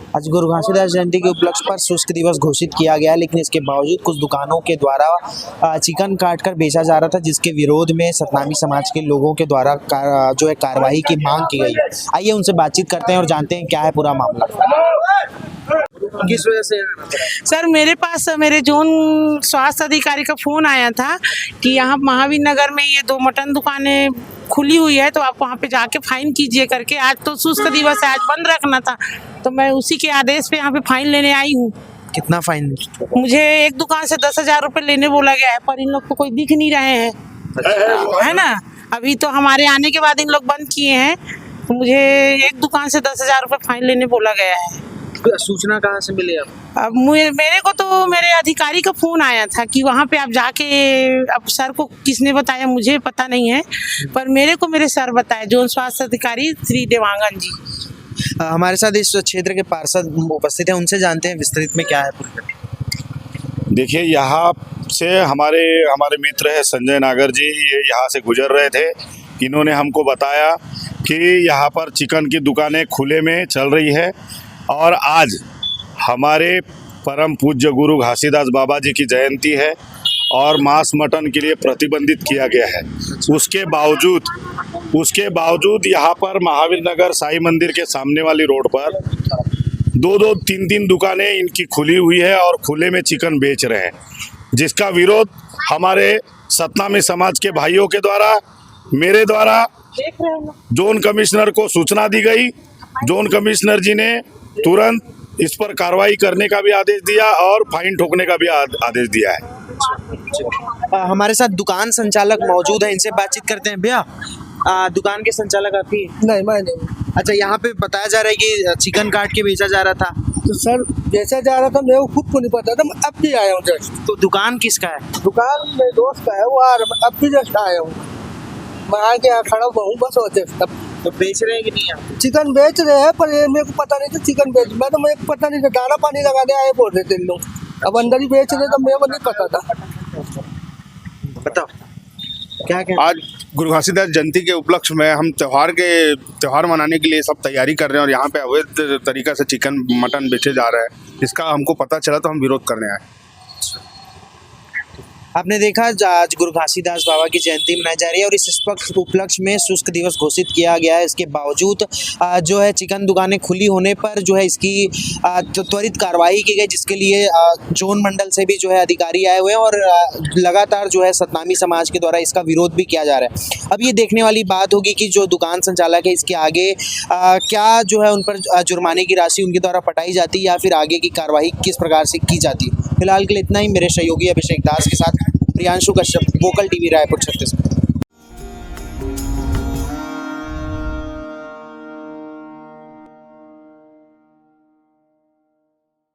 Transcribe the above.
आज गुरु घासीदास जयंती के उपलक्ष्य पर शुष्क दिवस घोषित किया गया, लेकिन इसके बावजूद कुछ दुकानों के द्वारा चिकन काट कर बेचा जा रहा था, जिसके विरोध में सतनामी समाज के लोगों के द्वारा जो है कार्रवाई की मांग की गई। आइए उनसे बातचीत करते हैं और जानते हैं क्या है पूरा मामला। किस वजह से? सर, मेरे पास मेरे जोन स्वास्थ्य अधिकारी का फोन आया था कि यहाँ महावीर नगर में ये 2 मटन दुकानें खुली हुई है, तो आप वहाँ पे जाके फाइन कीजिए करके। आज तो शुष्क दिवस है, आज बंद रखना था, तो मैं उसी के आदेश पे यहाँ पे फाइन लेने आई हूँ। कितना फाइन? मुझे एक दुकान से 10,000 रुपये लेने बोला गया है, पर इन लोग को कोई दिख नहीं रहे हैं, है ना। अभी तो हमारे आने के बाद इन लोग बंद किए हैं, तो मुझे एक दुकान से 10,000 रुपये फाइन लेने बोला गया है। सूचना कहाँ से मिली? अब मेरे को तो मेरे अधिकारी का फोन आया था कि वहाँ पे आप जाके, अब सर को किसने बताया मुझे पता नहीं है, पर मेरे को मेरे सर बताए, जोन स्वास्थ्य अधिकारी श्री देवांगन जी। हमारे साथ इस क्षेत्र के पार्षद उपस्थित हैं, उनसे जानते हैं विस्तृत में क्या है। देखिए, यहाँ से हमारे मित्र है संजय नागर जी, ये यहाँ से गुजर रहे थे। इन्होंने हमको बताया कि यहाँ पर चिकन की दुकानें खुले में चल रही है और आज हमारे परम पूज्य गुरु घासीदास बाबा जी की जयंती है और मांस मटन के लिए प्रतिबंधित किया गया है। उसके बावजूद यहाँ पर महावीर नगर साईं मंदिर के सामने वाली रोड पर 2-2, 3-3 दुकानें इनकी खुली हुई है और खुले में चिकन बेच रहे हैं, जिसका विरोध हमारे सतनामी समाज के भाइयों के द्वारा, मेरे द्वारा जोन कमिश्नर को सूचना दी गई। जोन कमिश्नर जी ने तुरंत इस पर कार्रवाई करने का भी आदेश दिया और फाइन ठोकने का भी आदेश दिया है। हमारे साथ दुकान संचालक मौजूद है, इनसे बातचीत करते हैं। भैया, दुकान के संचालक आप ही? नहीं, मैं नहीं। अच्छा, यहाँ पे बताया जा रहा है कि चिकन काट के बेचा जा रहा था। तो सर, बेचा जा रहा था, मेरे को खुद को नहीं पता था, मैं अब भी आया हूँ जस्ट। तो दुकान किसका है? दुकान मेरे दोस्त का है, वो आ रहा, मैं अब भी जस्ट आया हूँ। मैं आके यहाँ खड़ा हुआ हूँ बस, और जस्ट अब। तो बेच रहे हैं कि नहीं? आप चिकन बेच रहे हैं, पर ये मेरे को पता नहीं था चिकन बेच, मैं तो मेरे को पता नहीं था, दाना पानी लगाने आए बोल रहे थे इन लोग, अब अंदर ही बेच रहे तो मेरे को नहीं पता था। बताओ क्या क्या? आज गुरु घासीदास जयंती के उपलक्ष्य में हम त्यौहार मनाने के लिए सब तैयारी कर रहे हैं और यहाँ पे अवैध तरीका से चिकन मटन बेचे जा रहे हैं। इसका हमको पता चला तो हम विरोध करने आए। आपने देखा, आज गुरु घासीदास बाबा की जयंती मनाई जा रही है और इस उपलक्ष्य में शुष्क दिवस घोषित किया गया है। इसके बावजूद जो है चिकन दुकानें खुली होने पर जो है इसकी त्वरित कार्रवाई की गई, जिसके लिए जोन मंडल से भी जो है अधिकारी आए हुए हैं और लगातार जो है सतनामी समाज के द्वारा इसका विरोध भी किया जा रहा है। अब ये देखने वाली बात होगी कि जो दुकान संचालक है, इसके आगे क्या जो है उन पर जुर्माने की राशि उनके द्वारा पटाई जाती है या फिर आगे की कार्रवाई किस प्रकार से की जाती है। फिलहाल के लिए इतना ही। मेरे सहयोगी अभिषेक दास के साथ प्रियांशु कश्यप, वोकल टीवी, रायपुर, छत्तीसगढ़।